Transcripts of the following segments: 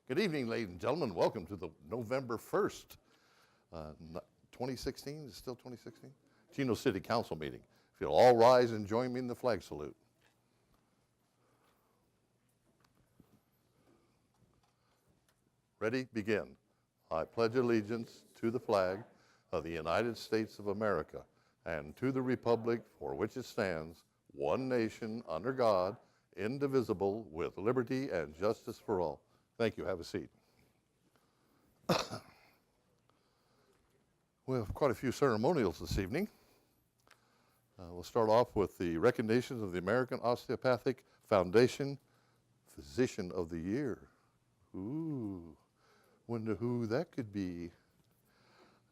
Good evening, ladies and gentlemen. Welcome to the November 1st, 2016, is it still 2016? Chino City Council meeting. If you'll all rise and join me in the flag salute. Ready? Begin. I pledge allegiance to the flag of the United States of America and to the republic for which it stands, one nation, under God, indivisible, with liberty and justice for all. Thank you. Have a seat. We have quite a few ceremonials this evening. We'll start off with the recognitions of the American Osteopathic Foundation Physician of the Year. Ooh, wonder who that could be.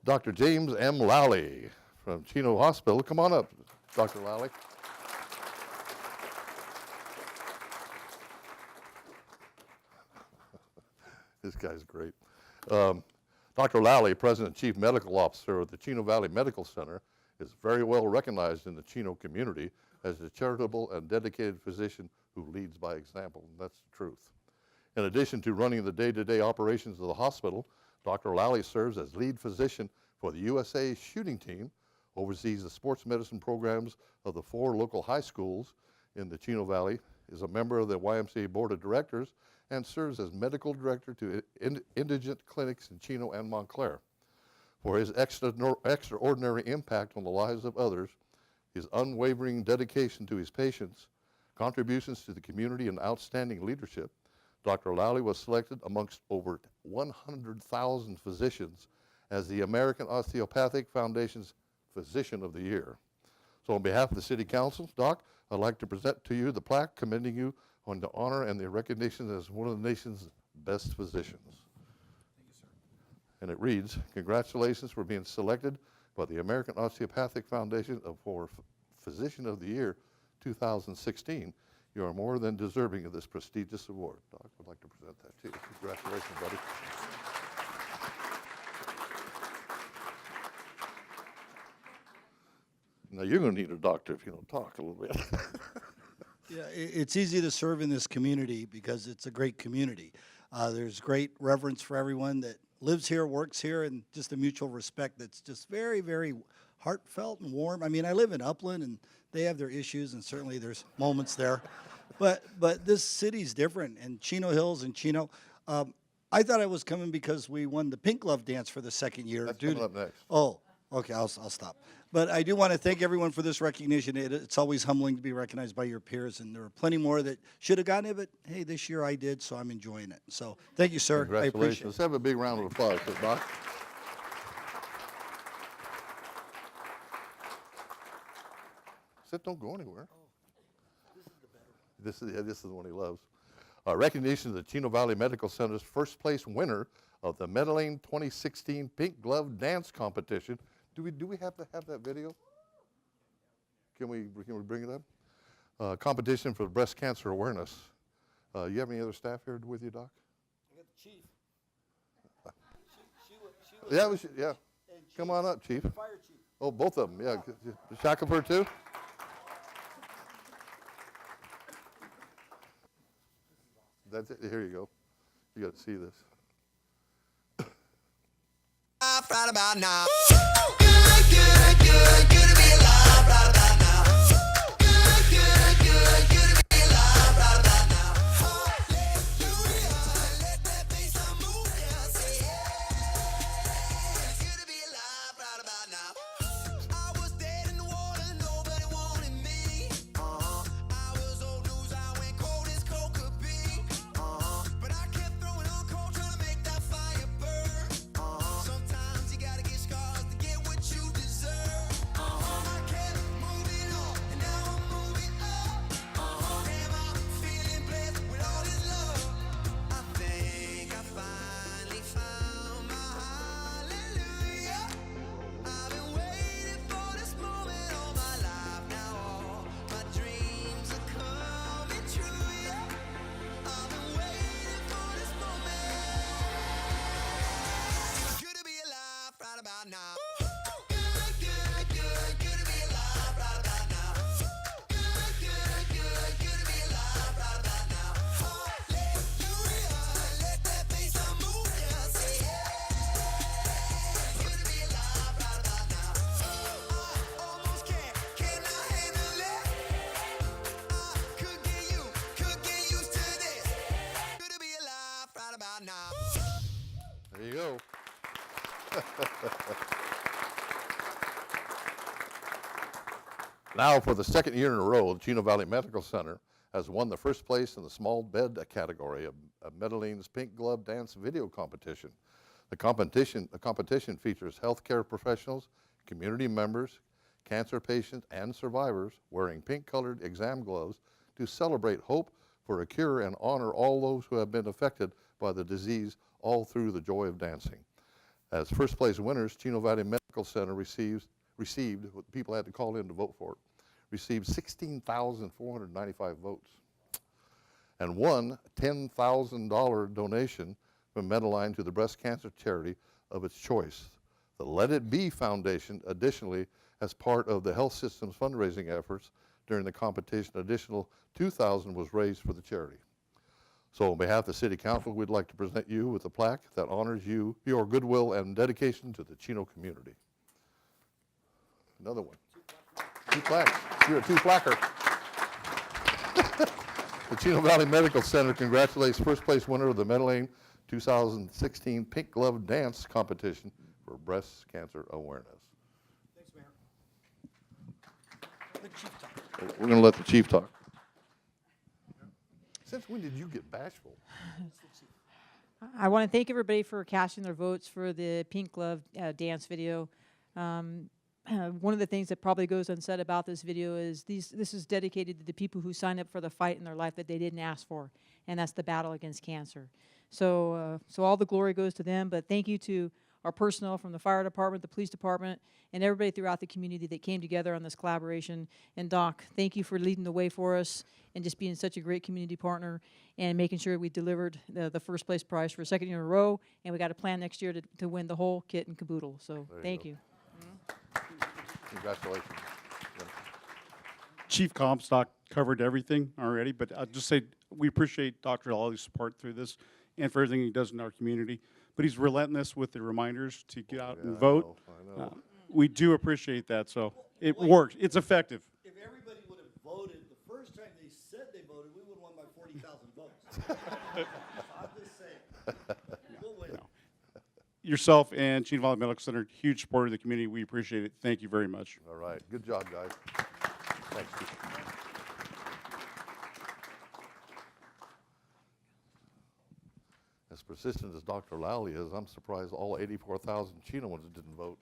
Dr. James M. Lally from Chino Hospital. Come on up, Dr. Lally. This guy's great. Dr. Lally, President and Chief Medical Officer of the Chino Valley Medical Center, is very well recognized in the Chino community as a charitable and dedicated physician who leads by example, and that's the truth. In addition to running the day-to-day operations of the hospital, Dr. Lally serves as lead physician for the USA shooting team, oversees the sports medicine programs of the 4 local high schools in the Chino Valley, is a member of the YMCA Board of Directors, and serves as medical director to indigent clinics in Chino and Montclair. For his extraordinary impact on the lives of others, his unwavering dedication to his patients, contributions to the community, and outstanding leadership, Dr. Lally was selected amongst over 100,000 physicians as the American Osteopathic Foundation's Physician of the Year. So on behalf of the City Council, Doc, I'd like to present to you the plaque commending you on the honor and the recognition as one of the nation's best physicians. Thank you, sir. And it reads, congratulations for being selected by the American Osteopathic Foundation for Physician of the Year 2016. You are more than deserving of this prestigious award. Doc, I'd like to present that to you. Congratulations, buddy. Now you're going to need a doctor if you don't talk a little bit. Yeah, it's easy to serve in this community because it's a great community. There's great reverence for everyone that lives here, works here, and just a mutual respect that's just very, very heartfelt and warm. I mean, I live in Upland, and they have their issues, and certainly there's moments there. But this city's different, and Chino Hills and Chino. I thought I was coming because we won the Pink Glove Dance for the 2nd year. That's coming up next. Oh, okay, I'll stop. But I do want to thank everyone for this recognition. It's always humbling to be recognized by your peers, and there are plenty more that should have gotten it, but hey, this year I did, so I'm enjoying it. So thank you, sir. I appreciate Congratulations. it. Let's have a big round of applause for Doc. Sit, don't go anywhere. Oh, this is the better one. This is the one he loves. Recognition of the Chino Valley Medical Center's first place winner of the Medellin 2016 Pink Glove Dance Competition. Do we have to have that video? Can we bring it up? Competition for breast cancer awareness. You have any other staff here with you, Doc? I got the chief. Yeah. Come on up, Chief. Fire chief. Oh, both of them, yeah. Shackelford too? That's it. Here you go. You got to see this. Right about now. Good to be alive right about now. Good to be alive right about now. Hallelujah, let that bass move, yeah, say yeah. Good to be alive right about now. I was dead in the water, nobody wanted me. I was old news, I went cold as cold could be. But I kept throwing on cold, trying to make that fire burn. Sometimes you gotta get scars to get what you deserve. I kept moving on, and now I'm moving up. Damn, I'm feeling blessed with all this love. I think I finally found my hallelujah. I've been waiting Now, for the second year in a row, the Chino Valley Medical Center has won the first place in the small bed category of Medelline's Pink Glove Dance Video Competition. The competition features healthcare professionals, community members, cancer patients, and survivors wearing pink-colored exam gloves to celebrate hope for a cure and honor all those who have been affected by the disease, all through the joy of dancing. As first place winners, Chino Valley Medical Center received, what people had to call in to vote for it, received 16,495 votes, and won a $10,000 donation from Medeline to the breast cancer charity of its choice. The Let It Be Foundation, additionally, as part of the health system's fundraising efforts during the competition, additional $2,000 was raised for the charity. So on behalf of the City Council, we'd like to present you with a plaque that honors you, your goodwill and dedication to the Chino community. Another one. Two plaques. You're a two-placker. The Chino Valley Medical Center congratulates first place winner of the Medeline 2016 Pink Glove Dance Competition for breast cancer awareness. Thanks, Mayor. Let the chief talk. We're going to let the chief talk. Since when did you get bashful? I want to thank everybody for casting their votes for the Pink Glove dance video. One of the things that probably goes unsaid about this video is this is dedicated to the people who signed up for the fight in their life that they didn't ask for, and that's the battle against cancer. So all the glory goes to them, but thank you to our personnel from the fire department, the police department, and everybody throughout the community that came together on this collaboration. And Doc, thank you for leading the way for us and just being such a great community partner and making sure we delivered the first place prize for a second year in a row, and we got a plan next year to win the whole kit and caboodle. So thank you. Congratulations. Chief Comstock covered everything already, but I'll just say we appreciate Dr. Lally's support through this and for everything he does in our community. But he's relentless with the reminders to get out and vote. I know. We do appreciate that, so it works. It's effective. If everybody would have voted the first time they said they voted, we would have won by 40,000 votes. I'm just saying. We'll win. Yourself and Chino Valley Medical Center, huge supporter of the community. We appreciate it. Thank you very much. All right. Good job, guys. Thanks, Chief. As persistent as Dr. Lally is, I'm surprised all 84,000 Chinoans didn't vote.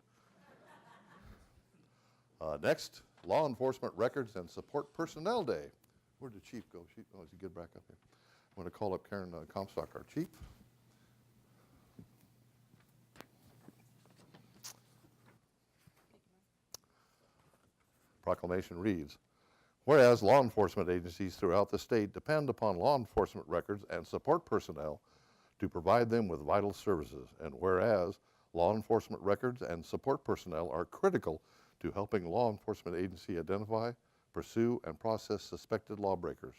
Next, Law Enforcement Records and Support Personnel Day. Where did Chief go? Oh, is he good back up here? I'm going to call up Karen Comstock, our Chief. Proclamation reads, whereas law enforcement agencies throughout the state depend upon law enforcement records and support personnel to provide them with vital services, and whereas law enforcement records and support personnel are critical to helping law enforcement agency identify, pursue, and process suspected lawbreakers,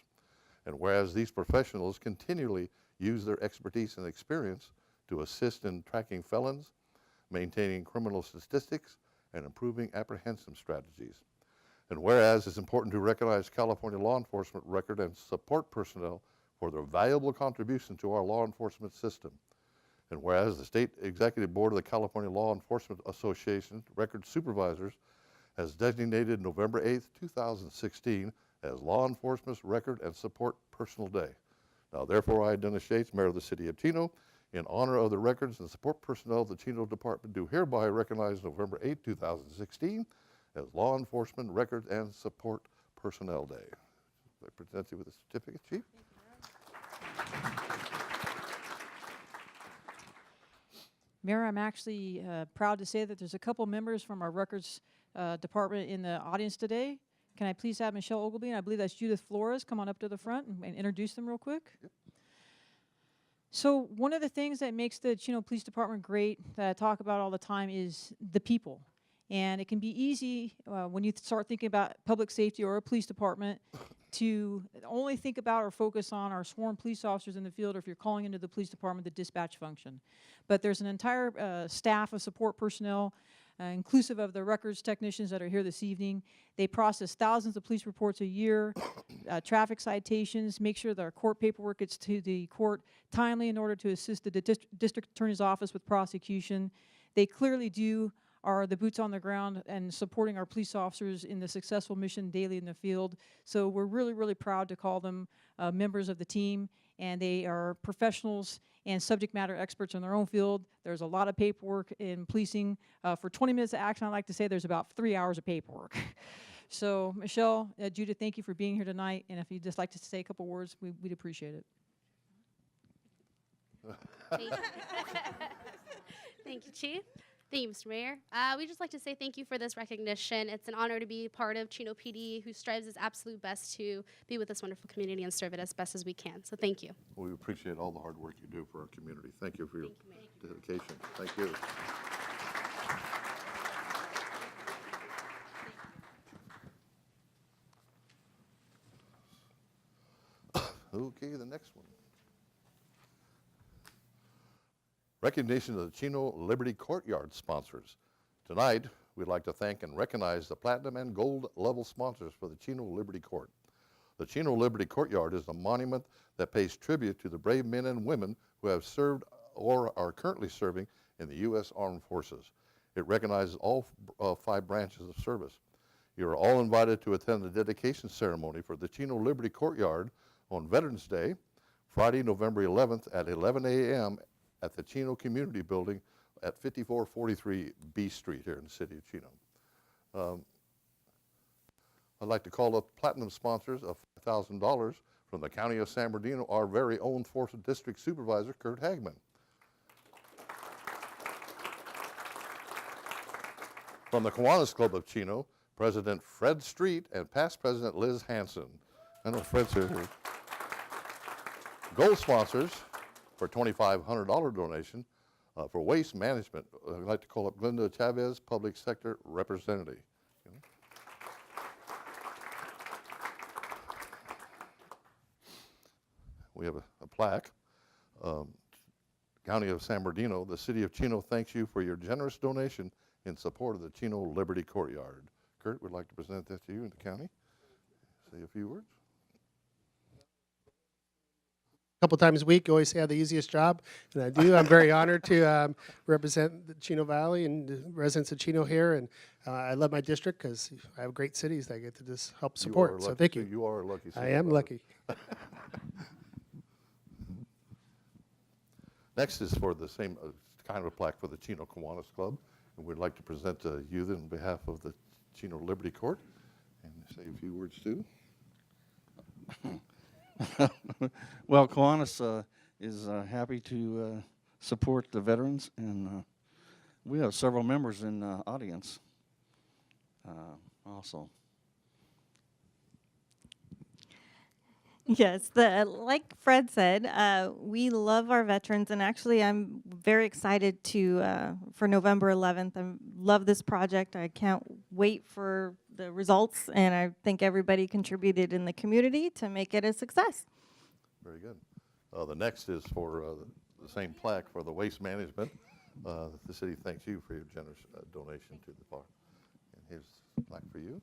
and whereas these professionals continually use their expertise and experience to assist in tracking felons, maintaining criminal statistics, and improving apprehension strategies. And whereas it's important to recognize California law enforcement record and support personnel for their valuable contribution to our law enforcement system. And whereas the State Executive Board of the California Law Enforcement Association Record Supervisors has designated November 8th, 2016 as Law Enforcement Record and Support Personnel Day. Now therefore I, Dennis Shates, Mayor of the City of Chino, in honor of the records and support personnel of the Chino Department, do hereby recognize November 8th, 2016 as Law Enforcement Records and Support Personnel Day. I present you with a certificate, Chief. Mayor, I'm actually proud to say that there's a couple members from our records department in the audience today. Can I please have Michelle Ogilvie, and I believe that's Judith Flores, come on up to the front and introduce them real quick? Yep. So one of the things that makes the Chino Police Department great that I talk about all the time is the people. And it can be easy when you start thinking about public safety or a police department to only think about or focus on our sworn police officers in the field, or if you're calling into the police department, the dispatch function. But there's an entire staff of support personnel, inclusive of the records technicians that are here this evening. They process thousands of police reports a year, traffic citations, make sure that our court paperwork gets to the court timely in order to assist the district attorney's office with prosecution. they clearly are the boots on the ground and supporting our police officers in the successful mission daily in the field. So we're really, really proud to call them members of the team, and they are professionals and subject matter experts in their own field. There's a lot of paperwork in policing. For 20 minutes of action, I like to say there's about 3 hours of paperwork. So Michelle, Judith, thank you for being here tonight, and if you'd just like to say a couple words, we'd appreciate it. Thank you. Thank you, Chief. Thank you, Mr. Mayor. We'd just like to say thank you for this recognition. It's an honor to be part of Chino PD, who strives its absolute best to be with this wonderful community and serve it as best as we can. So thank you. We appreciate all the hard work you do for our community. Thank you for your dedication. Thank you. Okay, the next one. Recognition of the Chino Liberty Courtyard sponsors. Tonight, we'd like to thank and recognize the platinum and gold level sponsors for the Chino Liberty Court. The Chino Liberty Courtyard is a monument that pays tribute to the brave men and women who have served or are currently serving in the U.S. Armed Forces. It recognizes all 5 branches of service. You are all invited to attend the dedication ceremony for the Chino Liberty Courtyard on Veterans Day, Friday, November 11th at 11 a.m. at the Chino Community Building at 5443 B Street here in the city of Chino. I'd like to call up platinum sponsors of $5,000 from the County of San Bernardino, our very own 4th District Supervisor, Kurt Hagman. From the Kiwanis Club of Chino, President Fred Street and past President Liz Hanson. I know Fred's here. Gold sponsors for $2,500 donation for waste management. I'd like to call up Glenda Chavez, Public Sector Representative. We have a plaque. County of San Bernardino, the City of Chino thanks you for your generous donation in support of the Chino Liberty Courtyard. Kurt would like to present that to you in the county. Say a few words. Couple times a week. You always say I have the easiest job, and I do. I'm very honored to represent the Chino Valley and the residents of Chino here, and I love my district because I have great cities that I get to just help support. So thank you. You are a lucky city. I am lucky. Next is for the same kind of a plaque for the Chino Kiwanis Club, and we'd like to present to you on behalf of the Chino Liberty Court, and say a few words too. Well, Kiwanis is happy to support the veterans, and we have several members in the audience also. Yes, like Fred said, we love our veterans, and actually I'm very excited for November 11th. I love this project. I can't wait for the results, and I think everybody contributed in the community to make it a success. Very good. The next is for the same plaque for the waste management. The city thanks you for your generous donation to the park. And here's the plaque for you.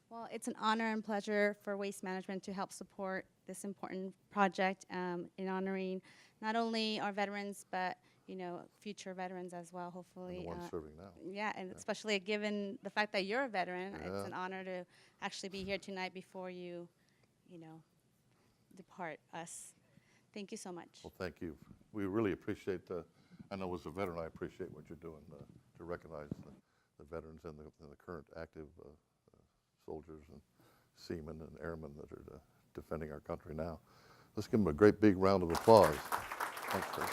Well, it's an honor and pleasure for Waste Management to help support this important project in honoring not only our veterans, but future veterans as well, hopefully. And the ones serving now. Yeah, and especially given the fact that you're a veteran, Yeah. it's an honor to actually be here tonight before you depart us. Thank you so much. Well, thank you. We really appreciate I know as a veteran, I appreciate what you're doing to recognize the veterans and the current active soldiers and seamen and airmen that are defending our country now. Let's give them a great big round of applause. Thanks, sir.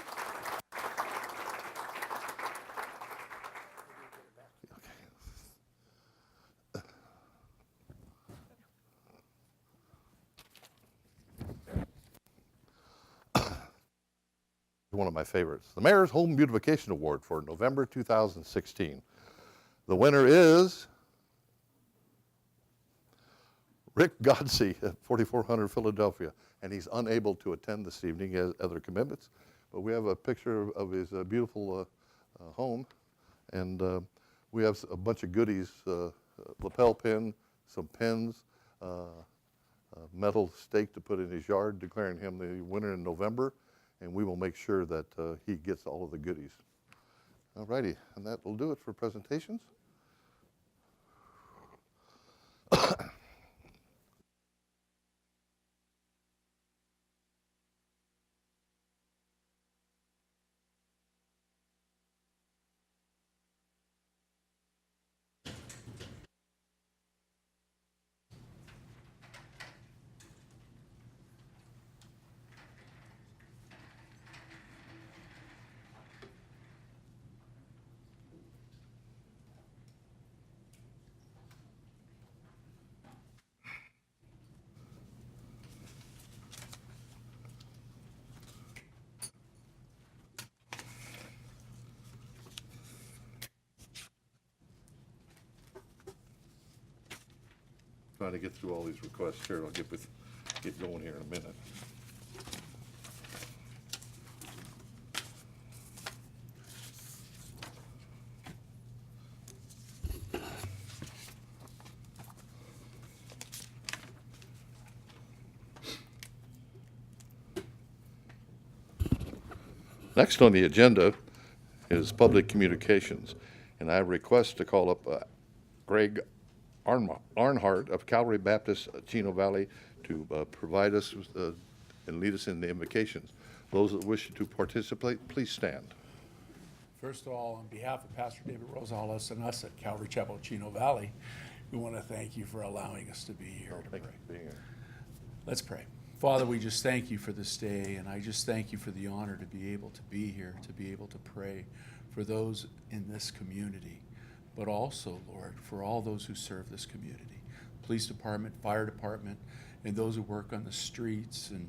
One of my favorites. The Mayor's Home Beautification Award for November 2016. The winner is Rick Godsey at 4400 Philadelphia, and he's unable to attend this evening. He has other commitments, but we have a picture of his beautiful home, and we have a bunch of goodies, lapel pin, some pins, a metal stake to put in his yard, declaring him the winner in November, and we will make sure that he gets all of the goodies. All righty, and that will do it for presentations. Trying to get through all these requests here. I'll get going here in a minute. Next on the agenda is public communications, and I request to call up Greg Arnhart of Calvary Baptist Chino Valley to provide us with, and lead us in the invocations. Those that wish to participate, please stand. First of all, on behalf of Pastor David Rosales and us at Calvary Chapel Chino Valley, we want to thank you for allowing us to be here to pray. Thank you for being here. Let's pray. Father, we just thank you for this day, and I just thank you for the honor to be able to be here, to be able to pray for those in this community, but also, Lord, for all those who serve this community. Police department, fire department, and those who work on the streets, and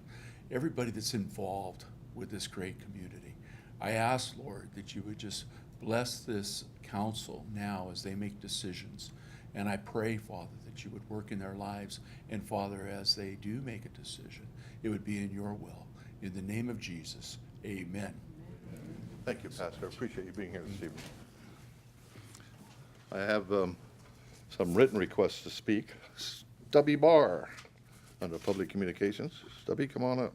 everybody that's involved with this great community. I ask, Lord, that you would just bless this council now as they make decisions. And I pray, Father, that you would work in their lives. And Father, as they do make a decision, it would be in your will. In the name of Jesus, amen. Thank you, Pastor. I appreciate you being here this evening. I have some written requests to speak. Stubby Barr, under Public Communications. Stubby, come on up.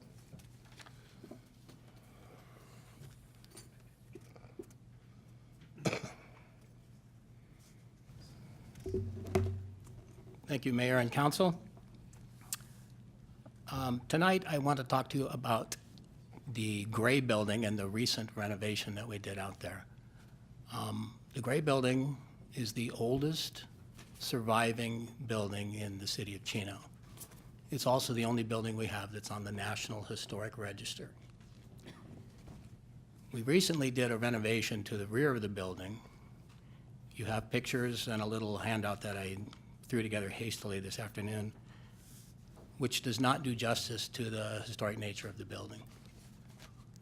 Thank you, Mayor and Council. Tonight, I want to talk to you about the Gray Building and the recent renovation that we did out there. The Gray Building is the oldest surviving building in the city of Chino. It's also the only building we have that's on the National Historic Register. We recently did a renovation to the rear of the building. You have pictures and a little handout that I threw together hastily this afternoon, which does not do justice to the historic nature of the building.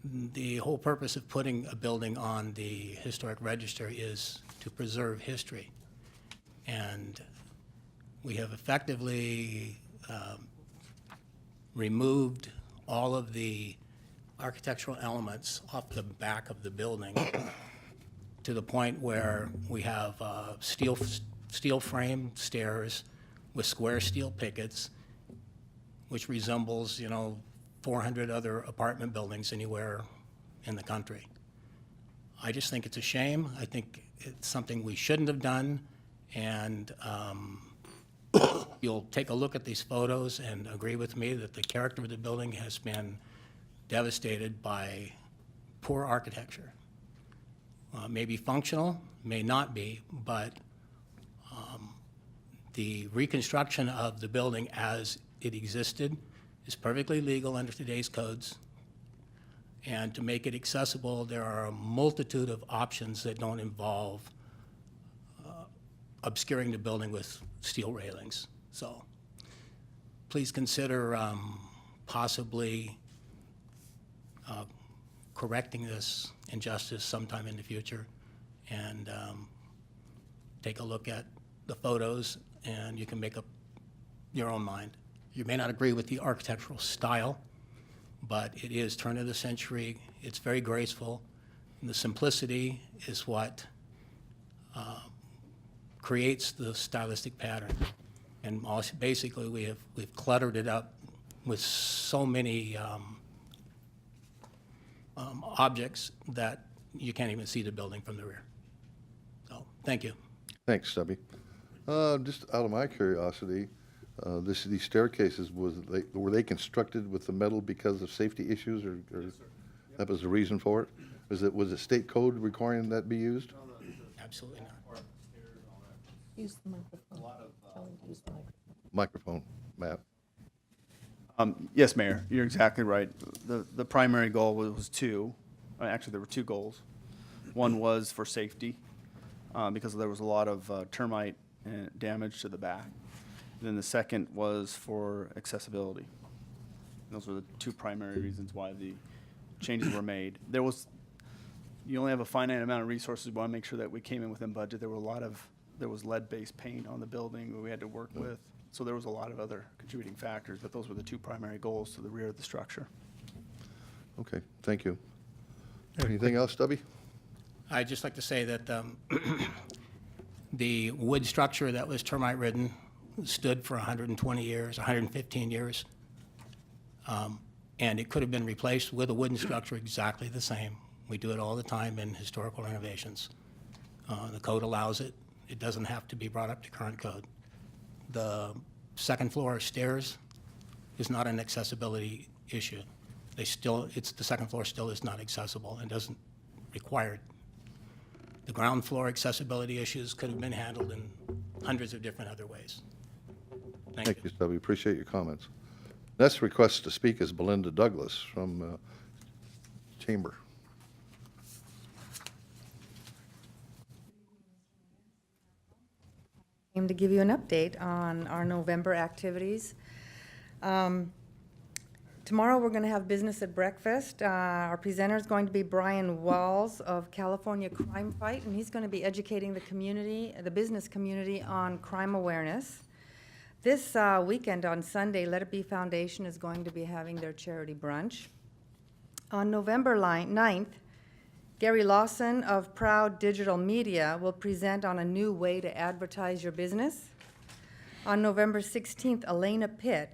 The whole purpose of putting a building on the historic register is to preserve history. And we have effectively removed all of the architectural elements off the back of the building to the point where we have steel frame stairs with square steel pickets, which resembles, 400 other apartment buildings anywhere in the country. I just think it's a shame. I think it's something we shouldn't have done, and you'll take a look at these photos and agree with me that the character of the building has been devastated by poor architecture. May be functional, may not be, but the reconstruction of the building as it existed is perfectly legal under today's codes. And to make it accessible, there are a multitude of options that don't involve obscuring the building with steel railings. So please consider possibly correcting this injustice sometime in the future, and take a look at the photos, and you can make up your own mind. You may not agree with the architectural style, but it is turn of the century. It's very graceful. And the simplicity is what creates the stylistic pattern. And also, basically, we've cluttered it up with so many objects that you can't even see the building from the rear. So, thank you. Thanks, Stubby. Just out of my curiosity, these staircases, were they constructed with the metal because of safety issues, or that was the reason for it? Was it state code requiring that be used? Absolutely not. Use the microphone. Tell him to use the microphone. Microphone, Matt. Yes, Mayor, you're exactly right. The primary goal was two. Actually, there were two goals. One was for safety, because there was a lot of termite damage to the back. And then the second was for accessibility. Those were the two primary reasons why the changes were made. You only have a finite amount of resources. We want to make sure that we came in within budget. There was lead-based paint on the building that we had to work with. So there was a lot of other contributing factors, but those were the two primary goals to the rear of the structure. Okay, thank you. Anything else, Stubby? I'd just like to say that the wood structure that was termite-ridden stood for 120 years, 115 years. And it could have been replaced with a wooden structure exactly the same. We do it all the time in historical renovations. The code allows it. It doesn't have to be brought up to current code. The second floor stairs is not an accessibility issue. The second floor still is not accessible and doesn't require it. The ground floor accessibility issues could have been handled in hundreds of different other ways. Thank you, Stubby. Appreciate your comments. Next request to speak is Belinda Douglas from Chamber. Came to give you an update on our November activities. Tomorrow, we're going to have business at breakfast. Our presenter is going to be Brian Walls of California Crime Fight, and he's going to be educating the community, the business community, on crime awareness. This weekend on Sunday, Let It Be Foundation is going to be having their charity brunch. On November 9th, Gary Lawson of Proud Digital Media will present on a new way to advertise your business. On November 16th, Elena Pitt,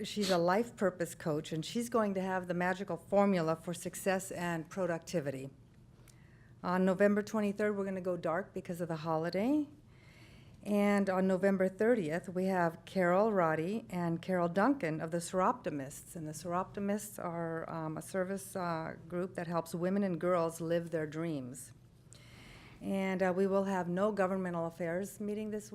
she's a life purpose coach, and she's going to have the magical formula for success and productivity. On November 23rd, we're going to go dark because of the holiday. And on November 30th, we have Carol Roddy and Carol Duncan of the Seroptimists. And the Seroptimists are a service group that helps women and girls live their dreams. And we will have no governmental affairs meeting this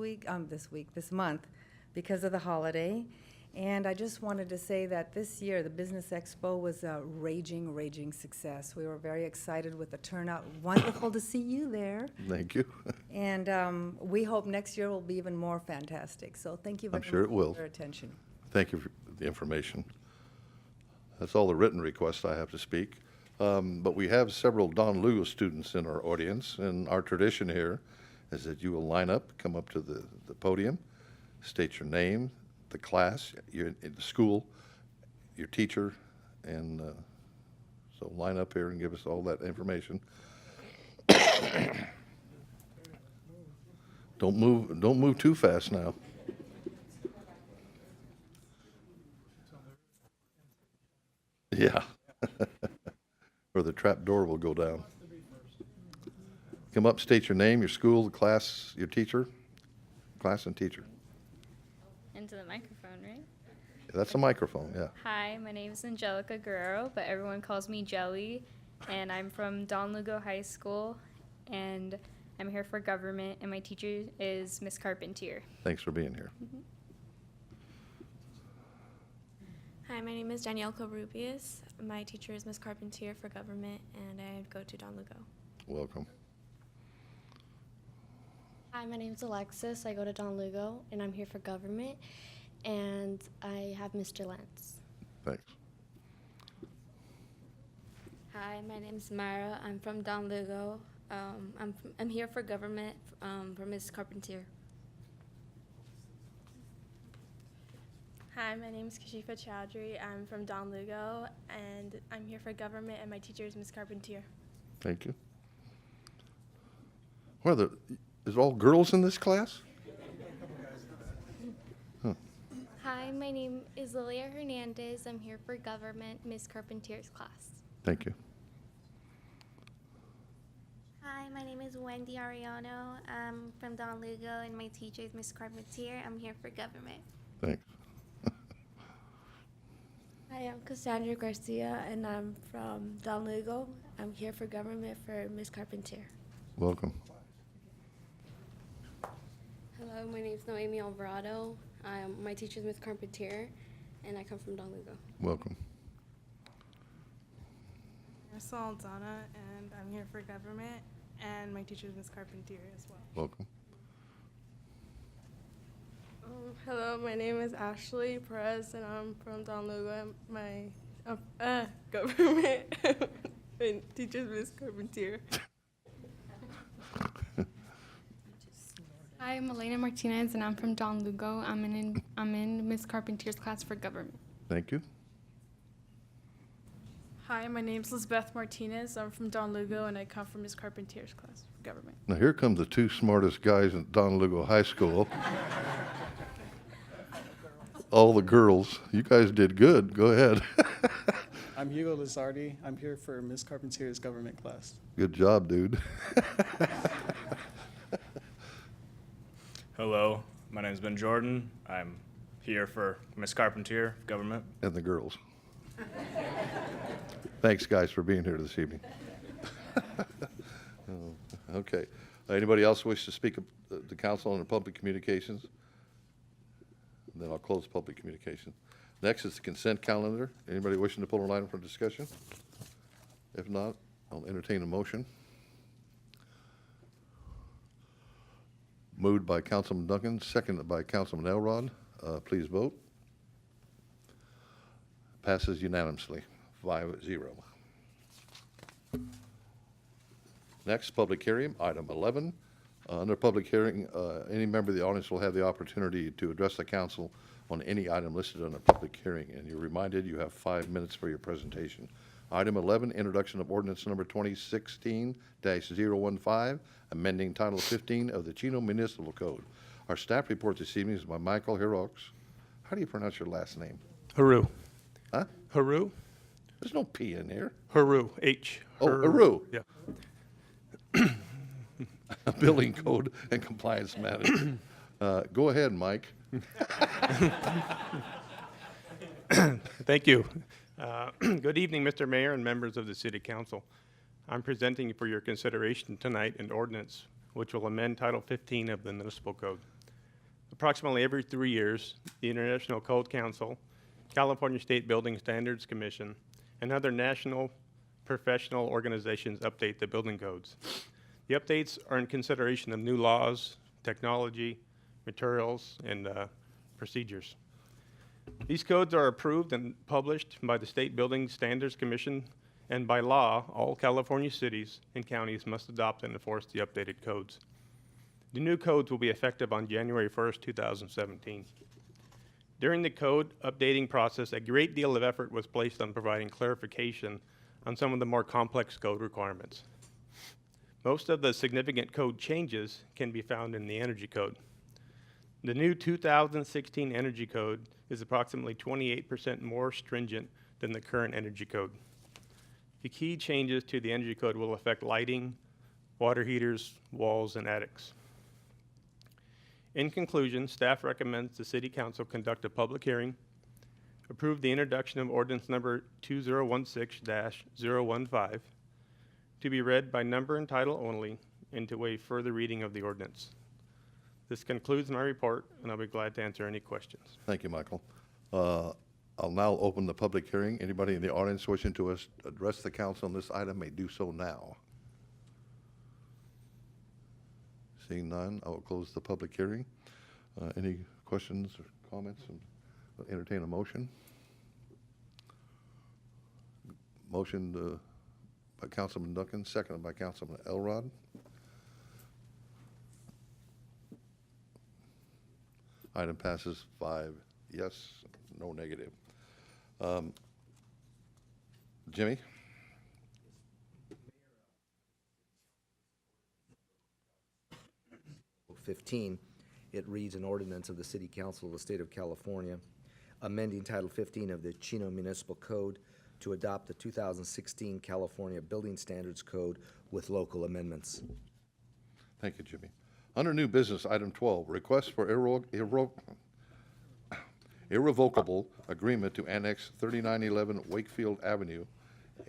month, because of the holiday. And I just wanted to say that this year, the Business Expo was a raging success. We were very excited with the turnout. Wonderful to see you there. Thank you. And we hope next year will be even more fantastic. So thank you very I'm sure much it will. for your attention. Thank you for the information. That's all the written requests I have to speak. But we have several Don Lugo students in our audience, and our tradition here is that you will line up, come up to the podium, state your name, the class, in the school, your teacher, and so line up here and give us all that information. Don't move too fast now. Yeah. Or the trap door will go down. Come up, state your name, your school, the class, your teacher, class and teacher. Into the microphone, right? That's a microphone, yeah. Hi, my name is Angelica Guerrero, but everyone calls me Jelly, and I'm from Don Lugo High School, and I'm here for government, and my teacher is Miss Carpentier. Thanks for being here. Hi, my name is Danielle Corubius. My teacher is Miss Carpentier for government, and I go to Don Lugo. Welcome. Hi, my name is Alexis. I go to Don Lugo, and I'm here for government, and I have Mr. Lentz. Thanks. Hi, my name is Myra. I'm from Don Lugo. I'm here for government for Ms. Carpentier. Hi, my name is Kashifa Chowdhury. I'm from Don Lugo, and I'm here for government, and my teacher is Ms. Carpentier. Thank you. Is all girls in this class? Huh. Hi, my name is Lilia Hernandez. I'm here for government, Ms. Carpentier's class. Thank you. my name is Wendy Ariano. I'm from Don Lugo, and my teacher is Miss Carpentier. I'm here for government. Thanks. Hi, I'm Cassandra Garcia, and I'm from Don Lugo. I'm here for government for Miss Carpentier. Welcome. Hello, my name is Noemi Alvarado. My teacher is Miss Carpentier, and I come from Don Lugo. Welcome. Marisol Aldana, and I'm here for government, and my teacher is Miss Carpentier as well. Welcome. Hello, my name is Ashley Perez, and I'm from Don Lugo. My government my teacher is Miss Carpentier. Hi, I'm Elena Martinez, and I'm from Don Lugo. I'm in Miss Carpentier's class for government. Thank you. Hi, my name's Lizbeth Martinez. I'm from Don Lugo, and I come from Miss Carpentier's class for government. Now here come the two smartest guys at Don Lugo High School. All the girls. You guys did good. Go ahead. I'm Hugo Lizardi. I'm here for Miss Carpentier's government class. Good job, dude. Hello, my name is Ben Jordan. I'm here for Miss Carpentier, government. And the girls. Thanks, guys, for being here this evening. Okay. Anybody else wish to speak to council on the public communications? Then I'll close public communication. Next is the consent calendar. Anybody wishing to pull an item for discussion? If not, I'll entertain a motion. Moved by Councilman Duncan, seconded by Councilman Elrod. Please vote. Passes unanimously, 5-0. Next, public hearing, item 11. Under public hearing, any member of the audience will have the opportunity to address the council on any item listed on a public hearing, and you're reminded you have 5 minutes for your presentation. Item 11, introduction of ordinance number 2016-015, amending Title 15 of the Chino Municipal Code. Our staff report this evening is by Michael Hirox. How do you pronounce your last name? Haru. Huh? Haru. There's no P in here. Haru. H. Oh, Haru. Yeah. Building code and compliance manager. Go ahead, Mike. Thank you. Good evening, Mr. Mayor and members of the City Council. I'm presenting for your consideration tonight an ordinance which will amend Title 15 of the Municipal Code. Approximately every 3 years, the International Code Council, California State Building Standards Commission, and other national professional organizations update the building codes. The updates are in consideration of new laws, technology, materials, and procedures. These codes are approved and published by the State Building Standards Commission, and by law, all California cities and counties must adopt and enforce the updated codes. The new codes will be effective on January 1st, 2017. During the code updating process, a great deal of effort was placed on providing clarification on some of the more complex code requirements. Most of the significant code changes can be found in the Energy Code. The new 2016 Energy Code is approximately 28% more stringent than the current Energy Code. The key changes to the Energy Code will affect lighting, water heaters, walls, and attics. In conclusion, staff recommends the City Council conduct a public hearing, approve the introduction of ordinance number 2016-015, to be read by number and title only, and to waive further reading of the ordinance. This concludes my report, and I'll be glad to answer any questions. Thank you, Michael. I'll now open the public hearing. Anybody in the audience wishing to address the council on this item may do so now. Seeing none, I will close the public hearing. Any questions or comments? I'll entertain a motion. Motion by Councilman Duncan, seconded by Councilman Elrod. Item passes 5 yes, no negative. Jimmy? 15, it reads an ordinance of the City Council of the State of California amending Title 15 of the Chino Municipal Code to adopt the 2016 California Building Standards Code with local amendments. Thank you, Jimmy. Under new business, item 12, request for irrevocable agreement to annex 3911 Wakefield Avenue.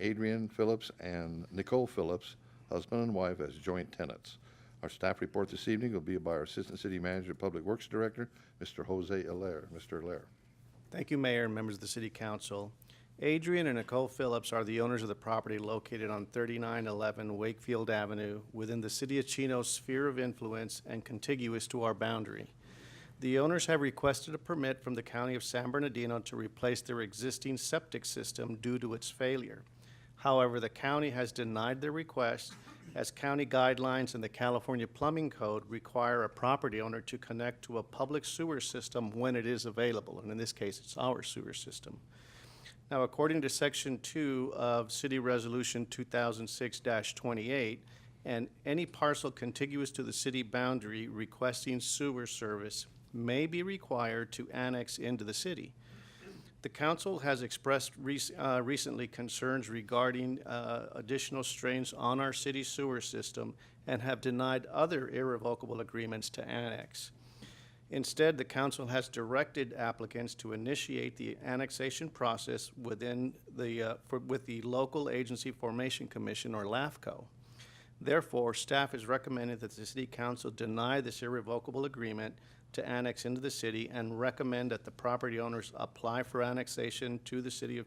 Adrian Phillips and Nicole Phillips, husband and wife, as joint tenants. Our staff report this evening will be by our Assistant City Manager, Public Works Director, Mr. Jose Allaire. Mr. Allaire. Thank you, Mayor and members of the City Council. Adrian and Nicole Phillips are the owners of the property located on 3911 Wakefield Avenue within the City of Chino's sphere of influence and contiguous to our boundary. The owners have requested a permit from the County of San Bernardino to replace their existing septic system due to its failure. However, the county has denied their request as county guidelines and the California Plumbing Code require a property owner to connect to a public sewer system when it is available, and in this case, it's our sewer system. Now, according to Section 2 of City Resolution 2006-28, and any parcel contiguous to the city boundary requesting sewer service may be required to annex into the city. The council has expressed recently concerns regarding additional strains on our city sewer system and have denied other irrevocable agreements to annex. Instead, the council has directed applicants to initiate the annexation process with the Local Agency Formation Commission, or LAFCO. Therefore, staff is recommending that the City Council deny this irrevocable agreement to annex into the city and recommend that the property owners apply for annexation to the city of,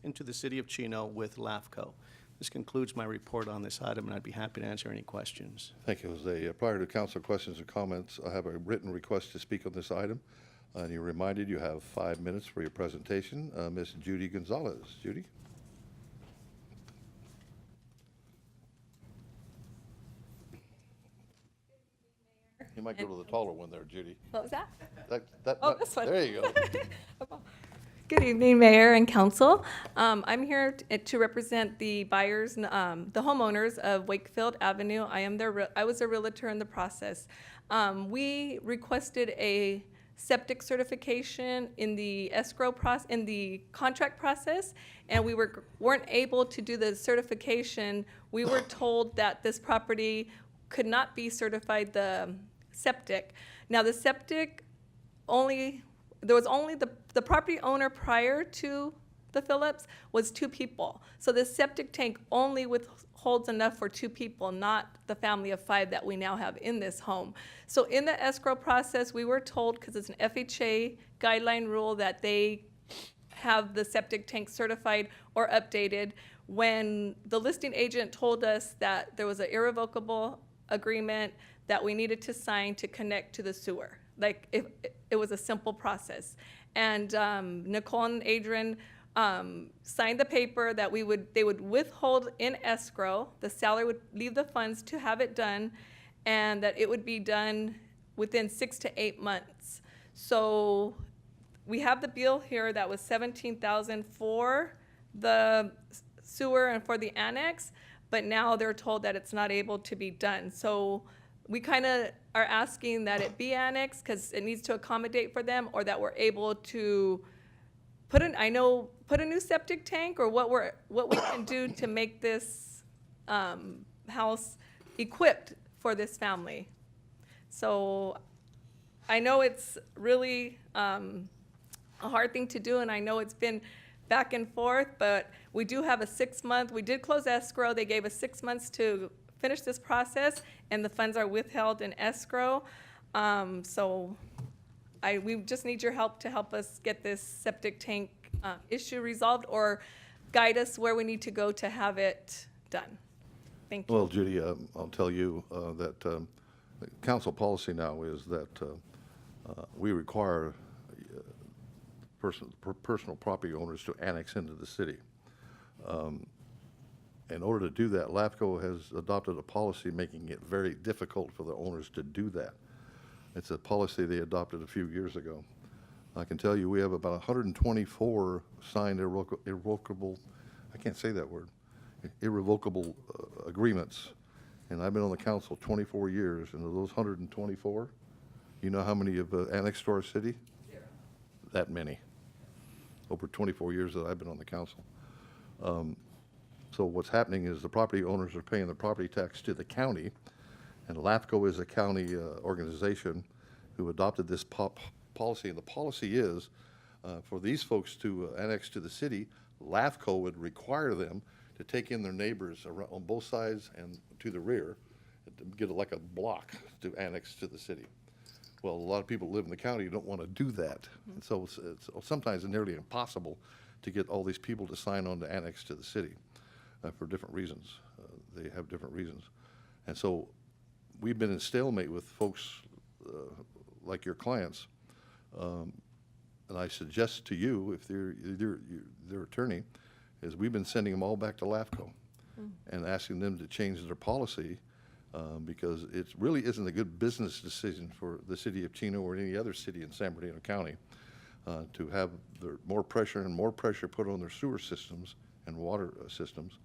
into the City of Chino with LAFCO. This concludes my report on this item, and I'd be happy to answer any questions. Thank you, Jose. Prior to council questions and comments, I have a written request to speak on this item. And you're reminded you have 5 minutes for your presentation. Ms. Judy Gonzalez. Judy? You might go to the taller one there, Judy. What was that? This one. There you go. Good evening, Mayor and Council. I'm here to represent the buyers, the homeowners of Wakefield Avenue. I was a realtor in the process. We requested a septic certification in the escrow process, in the contract process, and we weren't able to do the certification. We were told that this property could not be certified the septic. Now, the septic there was only the property owner prior to the Phillips was 2 people. So the septic tank only holds enough for 2 people, not the family of 5 that we now have in this home. So in the escrow process, we were told, because it's an FHA guideline rule, that they have the septic tank certified or updated. When the listing agent told us that there was an irrevocable agreement that we needed to sign to connect to the sewer. Like, it was a simple process. And Nicole and Adrian signed the paper that they would withhold in escrow. The seller would leave the funds to have it done, and that it would be done within 6 to 8 months. So we have the bill here that was $17,000 for the sewer and for the annex, but now they're told that it's not able to be done. So we kind of are asking that it be annexed because it needs to accommodate for them, or that we're able to put a new septic tank, or what we can do to make this house equipped for this family. So I know it's really a hard thing to do, and I know it's been back and forth, but we do have a 6-month, we did close escrow. They gave us 6 months to finish this process, and the funds are withheld in escrow. So we just need your help to help us get this septic tank issue resolved, or guide us where we need to go to have it done. Thank you. Well, Judy, I'll tell you that council policy now is that we require personal property owners to annex into the city. In order to do that, LAFCO has adopted a policy making it very difficult for the owners to do that. It's a policy they adopted a few years ago. I can tell you we have about 124 signed irrevocable, I can't say that word, irrevocable agreements. And I've been on the council 24 years, and of those 124, you know how many have annexed to our city? 0. That many. Over 24 years that I've been on the council. So what's happening is the property owners are paying the property tax to the county, and LAFCO is a county organization who adopted this policy. And the policy is for these folks to annex to the city, LAFCO would require them to take in their neighbors on both sides and to the rear, to get like a block to annex to the city. Well, a lot of people who live in the county don't want to do that. And so it's sometimes nearly impossible to get all these people to sign on to annex to the city for different reasons. They have different reasons. And so we've been in stalemate with folks like your clients. And I suggest to you, if they're their attorney, is we've been sending them all back to LAFCO and asking them to change their policy because it really isn't a good business decision for the city of Chino or any other city in San Bernardino County to have more pressure and more pressure put on their sewer systems and water systems,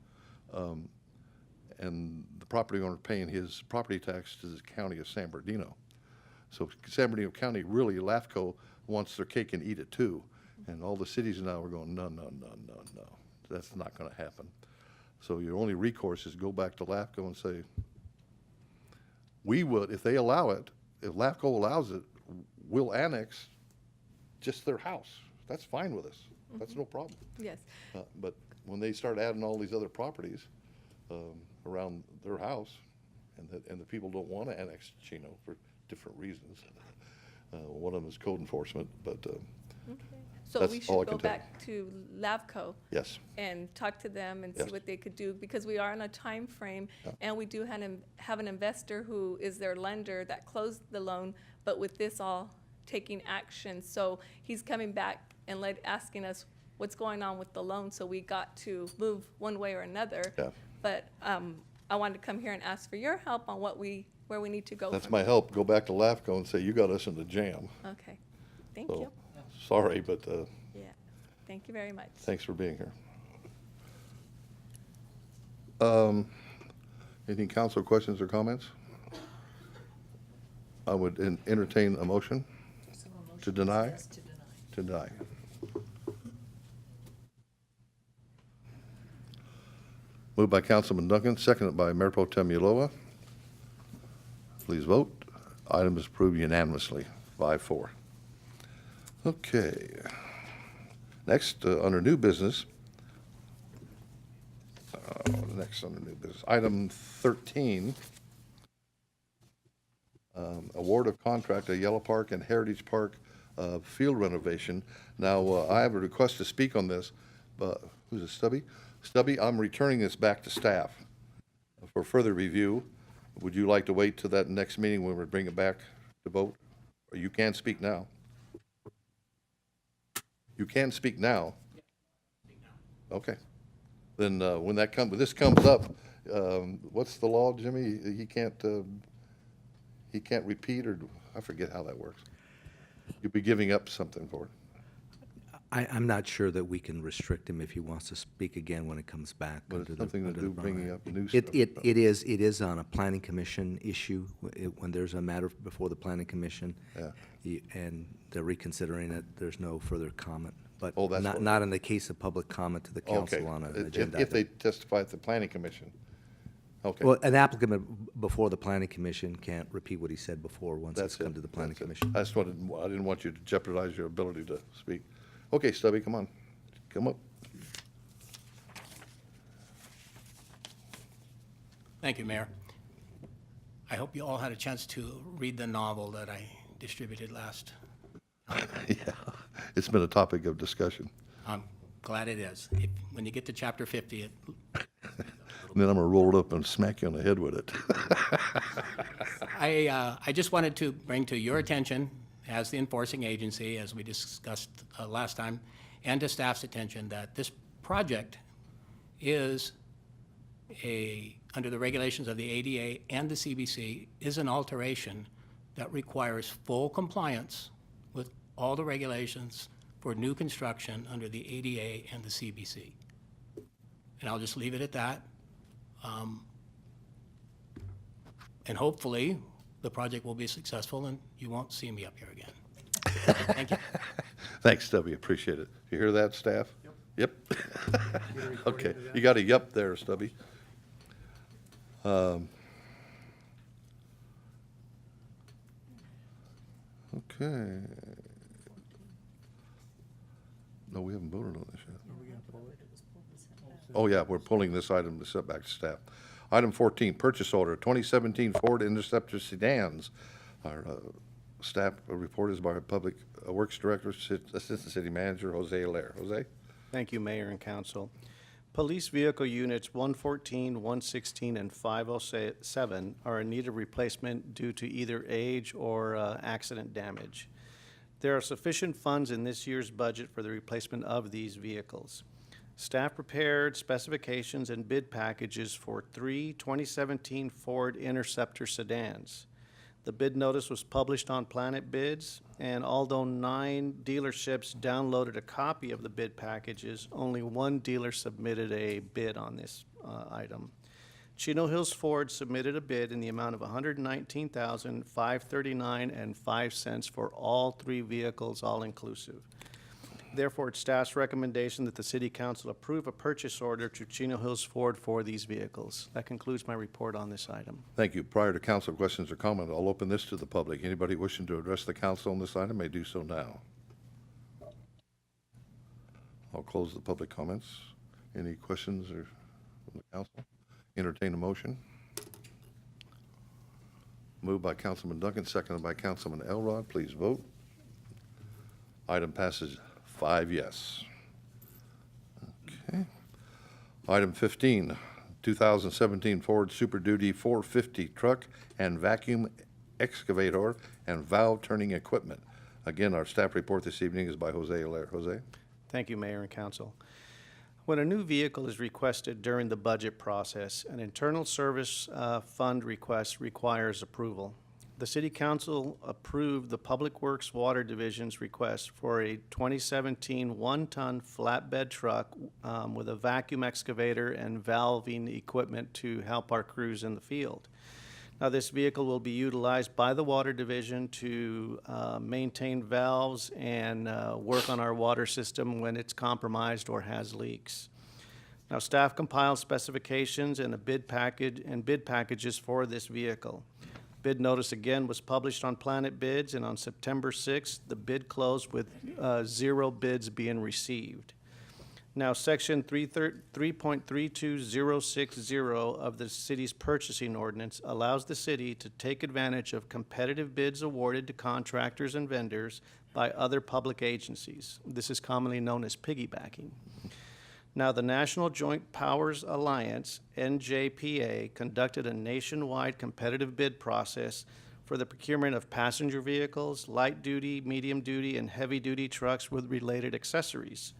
and the property owner paying his property tax to the county of San Bernardino. So San Bernardino County, really, LAFCO wants their cake and eat it too. And all the cities now are going, no, no, no, no, no. That's not going to happen. So your only recourse is go back to LAFCO and say, we would, if they allow it, if LAFCO allows it, we'll annex just their house. That's fine with us. That's no problem. Yes. But when they start adding all these other properties around their house, and the people don't want to annex Chino for different reasons. One of them is code enforcement, but So that's we all I should go can tell you. back to LAFCO. Yes. And talk to them and Yes. see what they could do, because we are in a time frame, and we do have an investor who is their lender that closed the loan, but with this all taking action. So he's coming back and asking us what's going on with the loan, so we got to move one way or another. Yeah. But I wanted to come here and ask for your help on where we need to go. That's from my here. help. Go back to LAFCO and say, you got us in the jam. Okay, thank So, you. sorry, but Yeah, thank you very much. thanks for being here. Anything council questions or comments? I would entertain a motion to deny. To deny. Moved by Councilman Duncan, seconded by Mayor Pro Tem Ulloa. Please vote. Item is approved unanimously, 5-4. Okay. Next, under new business, item 13, award of contract at Yellow Park and Heritage Park field renovation. Now, I have a request to speak on this, but who's it, Stubby? Stubby, I'm returning this back to staff for further review. Would you like to wait till that next meeting when we bring it back to vote? Or you can speak now. You can speak now. Okay. Then when this comes up, what's the law, Jimmy? He can't repeat, or I forget how that works. You'll be giving up something for it. I'm not sure that we can restrict him if he wants to speak again when it comes back. But it's something to do bringing up new It stuff. is on a planning commission issue, when there's a matter before the planning commission. Yeah. And they're reconsidering it, there's no further comment. But Oh, that's what- not in the case of public comment to the Okay. council on an If- agenda If they item. testify at the planning commission. Okay. Well, an applicant before the planning commission can't repeat what he said before once it's That's come it. to the planning That's it. commission. I didn't want you to jeopardize your ability to speak. Okay, Stubby, come on. Come up. Thank you, Mayor. I hope you all had a chance to read the novel that I distributed last. Yeah, it's been a topic of discussion. I'm glad it is. When you get to chapter 50, And then I'm gonna roll it up and smack you on the head with it. I just wanted to bring to your attention, as the enforcing agency, as we discussed last time, and to staff's attention, that this project is under the regulations of the ADA and the CBC, is an alteration that requires full compliance with all the regulations for new construction under the ADA and the CBC. And I'll just leave it at that. And hopefully, the project will be successful and you won't see me up here again. Thank you. Thanks, Stubby, appreciate it. You hear that, staff? Yep. Yep. Okay, you got a yup there, Stubby. Okay. No, we haven't voted on this yet. Oh, yeah, we're pulling this item to set back to staff. Item 14, purchase order, 2017 Ford Interceptor sedans. Our staff report is by our Public Works Director, Assistant City Manager, Jose Alaire. Jose? Thank you, Mayor and Council. Police vehicle units 114, 116, and 507 are in need of replacement due to either age or accident damage. There are sufficient funds in this year's budget for the replacement of these vehicles. Staff prepared specifications and bid packages for 3 2017 Ford Interceptor sedans. The bid notice was published on Planet Bids, and although 9 dealerships downloaded a copy of the bid packages, only 1 dealer submitted a bid on this item. Chino Hills Ford submitted a bid in the amount of $119,539.05 for all 3 vehicles, all inclusive. Therefore, it's staff's recommendation that the City Council approve a purchase order to Chino Hills Ford for these vehicles. That concludes my report on this item. Thank you. Prior to council questions or comment, I'll open this to the public. Anybody wishing to address the council on this item may do so now. I'll close the public comments. Any questions or from the council? Entertain a motion. Moved by Councilman Duncan, seconded by Councilman Elrod. Please vote. Item passes 5 yes. Okay. Item 15, 2017 Ford Super Duty 450 truck and vacuum excavator and valve turning equipment. Again, our staff report this evening is by Jose Alaire. Jose? Thank you, Mayor and Council. When a new vehicle is requested during the budget process, an internal service fund request requires approval. The City Council approved the Public Works Water Division's request for a 2017 one-ton flatbed truck with a vacuum excavator and valving equipment to help our crews in the field. Now, this vehicle will be utilized by the Water Division to maintain valves and work on our water system when it's compromised or has leaks. Now, staff compiled specifications and a bid packages for this vehicle. Bid notice again was published on Planet Bids, and on September 6th, the bid closed with 0 bids being received. Now, Section 3.32060 of the city's purchasing ordinance allows the city to take advantage of competitive bids awarded to contractors and vendors by other public agencies. This is commonly known as piggybacking. Now, the National Joint Powers Alliance, NJPA, conducted a nationwide competitive bid process for the procurement of passenger vehicles, light-duty, medium-duty, and heavy-duty trucks with related accessories.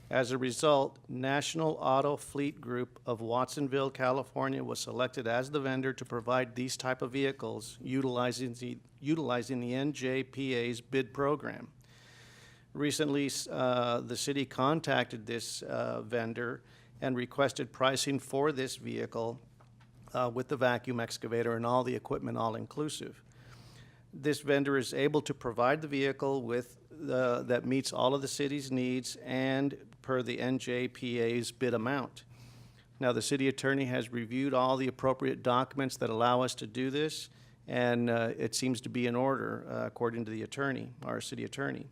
As a result, National Auto Fleet Group of Watsonville, California was selected as the vendor to provide these type of vehicles utilizing the NJPA's bid program. Recently, the city contacted this vendor and requested pricing for this vehicle with the vacuum excavator and all the equipment all-inclusive. This vendor is able to provide the vehicle with that meets all of the city's needs and per the NJPA's bid amount. Now, the city attorney has reviewed all the appropriate documents that allow us to do this, and it seems to be in order according to the attorney, our city attorney.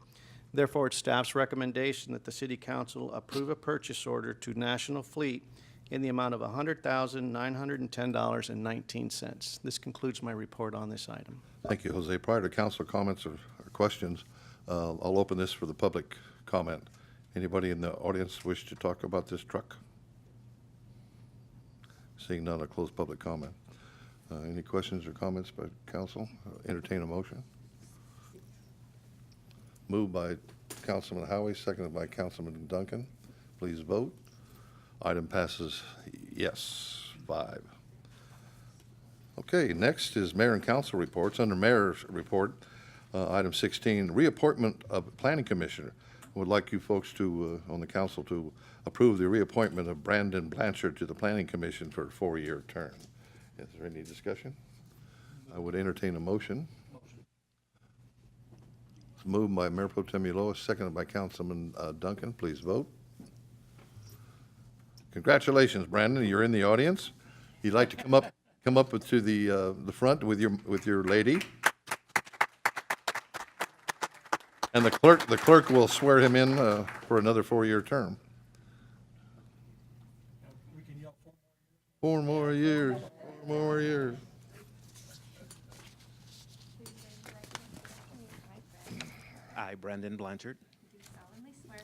Therefore, it's staff's recommendation that the City Council approve a purchase order to National Fleet in the amount of $100,910.19. This concludes my report on this item. Thank you, Jose. Prior to council comments or questions, I'll open this for the public comment. Anybody in the audience wish to talk about this truck? Seeing none, I'll close public comment. Any questions or comments by council? Entertain a motion. Moved by Councilman Howie, seconded by Councilman Duncan. Please vote. Item passes yes, 5. Okay, next is Mayor and Council reports. Under Mayor's report, item 16, reappointment of Planning Commissioner. I would like you folks to, on the council, to approve the reappointment of Brandon Blanchard to the Planning Commission for a 4-year term. Is there any discussion? I would entertain a motion. It's moved by Mayor Pro Tem Ulloa, seconded by Councilman Duncan. Please vote. Congratulations, Brandon. You're in the audience. You'd like to come up to the front with your lady. And the clerk will swear him in for another 4-year term. 4 more years. 4 more years. I, Brandon Blanchard,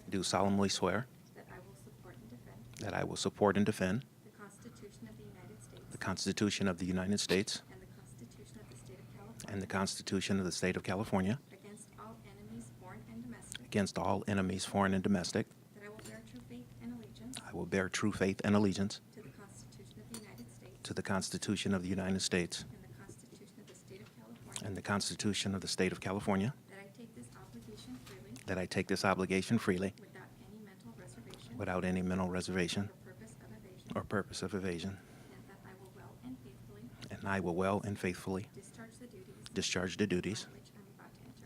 do solemnly swear that I will support and defend the Constitution of the United States and the Constitution of the State of California against all enemies, foreign and domestic. I will bear true faith and allegiance to the Constitution of the United States and the Constitution of the State of California. That I take this obligation freely without any mental reservation or purpose of evasion. And I will well and faithfully discharge the duties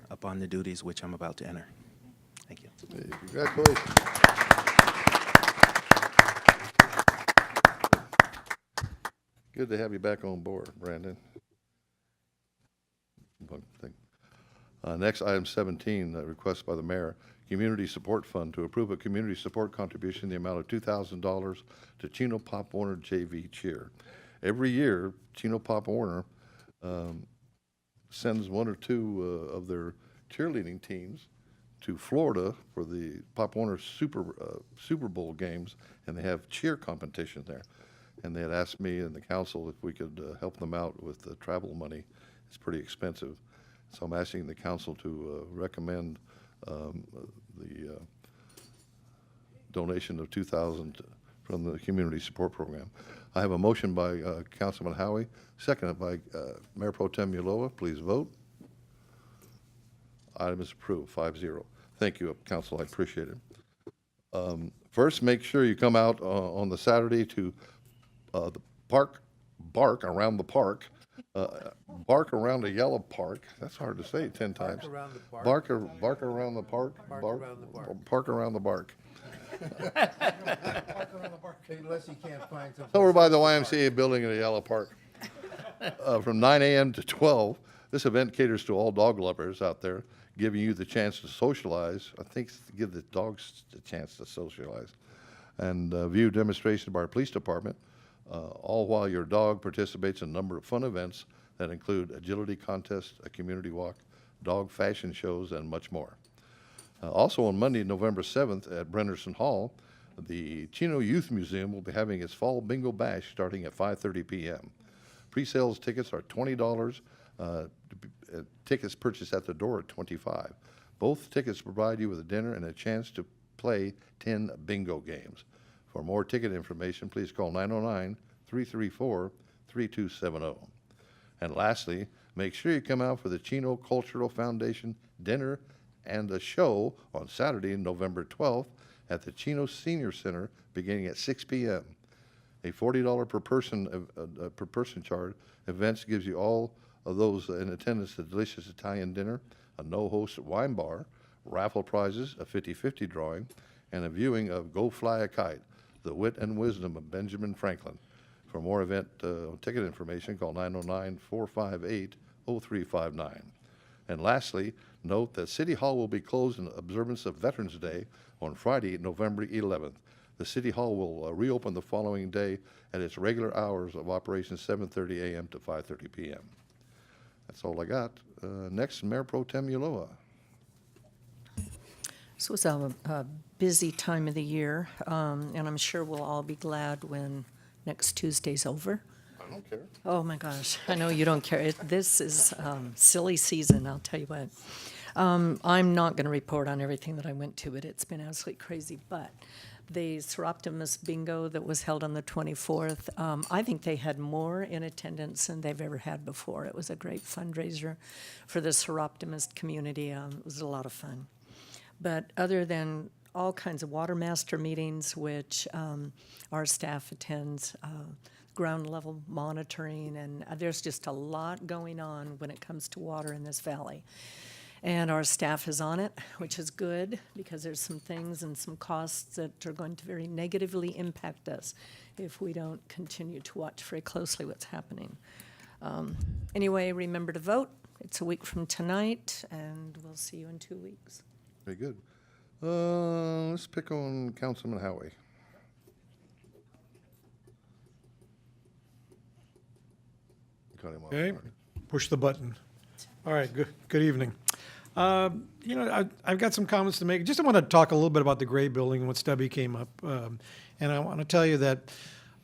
upon the duties which I'm about to enter. Thank you. Congratulations. Good to have you back on board, Brandon. One thing. Next, item 17, request by the mayor, Community Support Fund to approve a community support contribution in the amount of $2,000 to Chino Pop Warner JV Cheer. Every year, Chino Pop Warner sends 1 or 2 of their cheerleading teams to Florida for the Pop Warner Super Bowl games, and they have cheer competition there. And they had asked me and the council if we could help them out with the travel money. It's pretty expensive. So I'm asking the council to recommend the donation of $2,000 from the Community Support Program. I have a motion by Councilman Howie, seconded by Mayor Pro Tem Ulloa. Please vote. Item is approved, 5-0. Thank you, Council. I appreciate it. First, make sure you come out on the Saturday to the bark around the park. Bark around the yellow park. That's hard to say 10 times. Around the park. Bark around the park. Around the park. Park around the bark. Unless you can't find something. Over by the YMCA building in the yellow park. From 9 a.m. to 12. This event caters to all dog lovers out there, giving you the chance to socialize. I think give the dogs the chance to socialize. And view demonstrations by our police department, all while your dog participates in a number of fun events that include agility contests, a community walk, dog fashion shows, and much more. Also on Monday, November 7th at Brennerson Hall, the Chino Youth Museum will be having its Fall Bingo Bash starting at 5:30 p.m. Pre-sales tickets are $20. Tickets purchased at the door are $25. Both tickets provide you with a dinner and a chance to play 10 bingo games. For more ticket information, please call 909-334-3270. And lastly, make sure you come out for the Chino Cultural Foundation dinner and a show on Saturday, November 12th at the Chino Senior Center beginning at 6 p.m. A $40 per person charge. Events gives you all of those in attendance a delicious Italian dinner, a no-host wine bar, raffle prizes, a 50-50 drawing, and a viewing of Go Fly a Kite, the wit and wisdom of Benjamin Franklin. For more event ticket information, call 909-458-0359. And lastly, note that City Hall will be closed in observance of Veterans Day on Friday, November 11th. The City Hall will reopen the following day at its regular hours of operation, 7:30 a.m. to 5:30 p.m. That's all I got. Next, Mayor Pro Tem Ulloa. This was a busy time of the year, and I'm sure we'll all be glad when next Tuesday's over. I don't care. Oh, my gosh. I know you don't care. This is silly season, I'll tell you what. I'm not going to report on everything that I went to, but it's been absolutely crazy. But the Seroptimus Bingo that was held on the 24th, I think they had more in attendance than they've ever had before. It was a great fundraiser for the Seroptimus community. It was a lot of fun. But other than all kinds of water master meetings, which our staff attends, ground level monitoring, and there's just a lot going on when it comes to water in this valley. And our staff is on it, which is good, because there's some things and some costs that are going to very negatively impact us if we don't continue to watch very closely what's happening. Anyway, remember to vote. It's a week from tonight, and we'll see you in 2 weeks. Very good. Let's pick on Councilman Howie. Cut him off. Okay, push the button. All right, good evening. You know, I've got some comments to make. Just I want to talk a little bit about the gray building and what Stubby came up. And I want to tell you that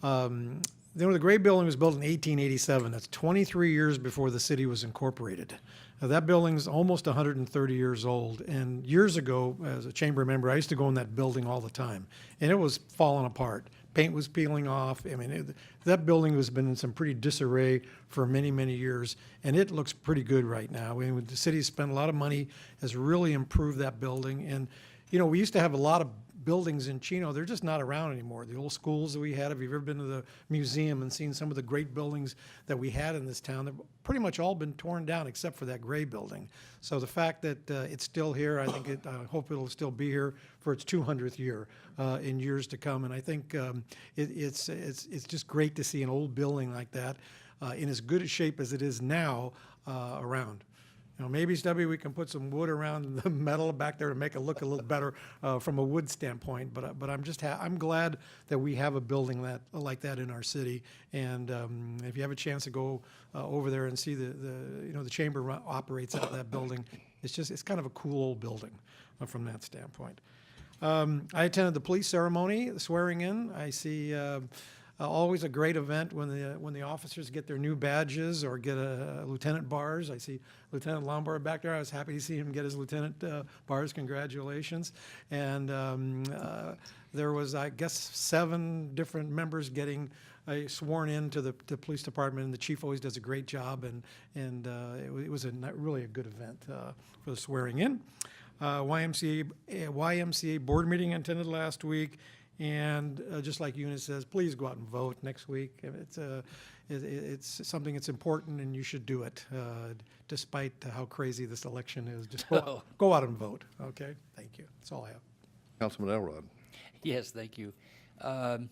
the gray building was built in 1887. That's 23 years before the city was incorporated. Now, that building's almost 130 years old. And years ago, as a chamber member, I used to go in that building all the time. And it was falling apart. Paint was peeling off. I mean, that building has been in some pretty disarray for many, many years, and it looks pretty good right now. I mean, the city spent a lot of money, has really improved that building. And, you know, we used to have a lot of buildings in Chino. They're just not around anymore. The old schools that we had, if you've ever been to the museum and seen some of the great buildings that we had in this town, they've pretty much all been torn down except for that gray building. So the fact that it's still here, I think I hope it'll still be here for its 200th year in years to come. And I think it's just great to see an old building like that in as good a shape as it is now around. You know, maybe, Stubby, we can put some wood around the metal back there to make it look a little better from a wood standpoint. But I'm glad that we have a building like that in our city. And if you have a chance to go over there and see the chamber operates out of that building, it's kind of a cool old building from that standpoint. I attended the police ceremony, the swearing in. I see. Always a great event when the officers get their new badges or get a lieutenant bars. I see Lieutenant Lombard back there. I was happy to see him get his lieutenant bars. Congratulations. And there was, I guess, 7 different members getting sworn into the police department, and the chief always does a great job. And it was really a good event for the swearing in. YMCA board meeting I attended last week. And just like Eunice says, please go out and vote next week. It's something that's important, and you should do it, despite how crazy this election is. Just go out and vote. Okay, thank you. That's all I have. Councilman Elrod. Yes, thank you. On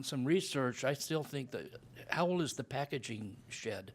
some research, I still think that, how old is the packaging shed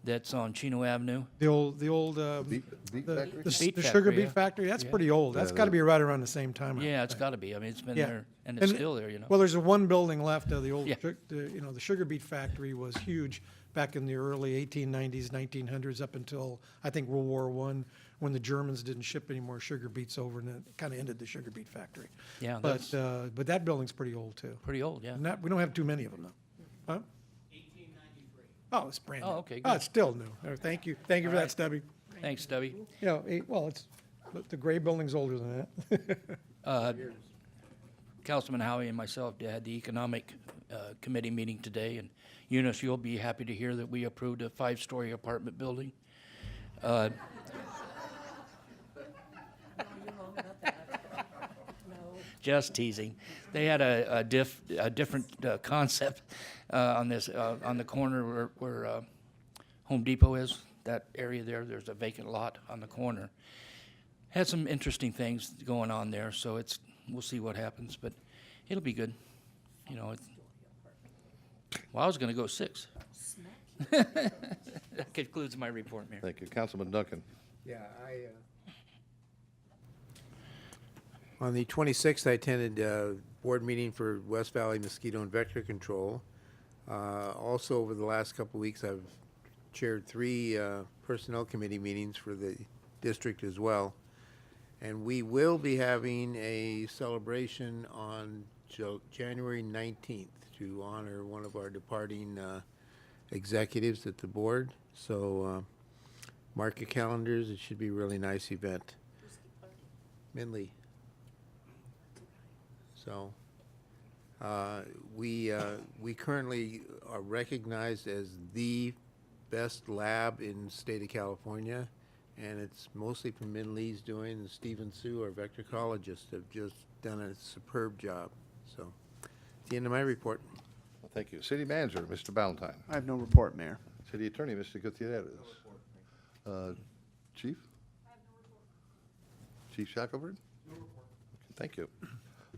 that's on Chino Avenue? The old beet factory? The sugar beet factory. That's pretty old. That's got to be right around the same time. Yeah, it's got to be. I mean, it's been there, and it's still there. You know. Well, there's one building left of the old. The sugar beet factory was huge back in the early 1890s, 1900s, up until I think World War I, when the Germans didn't ship any more sugar beets over, and it kind of ended the sugar beet factory. Yeah, but that building's pretty old too. Pretty old, yeah. We don't have too many of them though. Huh? Oh, it's brand new. Oh, okay, Oh, good. it's still new. Thank you for that, Stubby. Thanks, Stubby. You know, the gray building's older than that. Councilman Howie and myself had the Economic Committee meeting today, and Eunice, you'll be happy to hear that we approved a 5-story apartment building. Just teasing. They had a different concept on this on the corner where Home Depot is. That area there's a vacant lot on the corner. Had some interesting things going on there, so we'll see what happens, but it'll be good. You know, I was going to go 6. That concludes my report, Mayor. Thank you. Councilman Duncan. Yeah, on the 26th, I attended a board meeting for West Valley Mosquito and Vector Control. Also, over the last couple of weeks, I've chaired 3 personnel committee meetings for the district as well. And we will be having a celebration on January 19th to honor one of our departing executives at the board. So mark your calendars. It should be a really nice event. Minley. So we currently are recognized as the best lab in the state of California, and it's mostly from Minley's doing, and Stephen Sue, our vectorologists, have just done a superb job. So that's the end of my report. Well, thank you. City Manager, Mr. Ballantyne. I have no report, Mayor. City Attorney, Mr. Gutierrez. Chief? Chief Shackelford? No report. Thank you.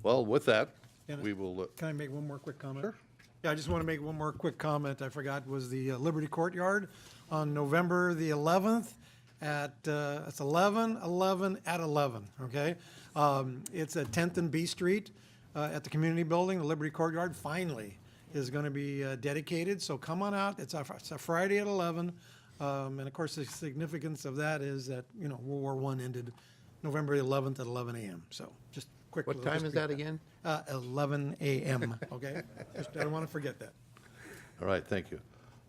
Well, with that, Can I- we will, Can I make one more quick comment? Sure. Yeah, I just want to make one more quick comment. I forgot was the Liberty Courtyard on November the 11th at, it's 11/11 at 11, okay? It's at 10th and B Street at the community building. The Liberty Courtyard finally is going to be dedicated, so come on out. It's a Friday at 11. And of course, the significance of that is that, you know, World War I ended November 11th at 11 a.m. So just quick. What little time is history that of again? 11 a.m., okay? Just, I don't want to forget that. all right, thank you.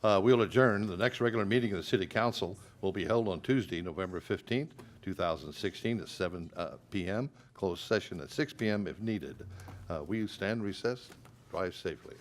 We'll adjourn. The next regular meeting of the City Council will be held on Tuesday, November 15th, 2016 at 7 p.m., closed session at 6 p.m. if needed. We stand recessed. Drive safely.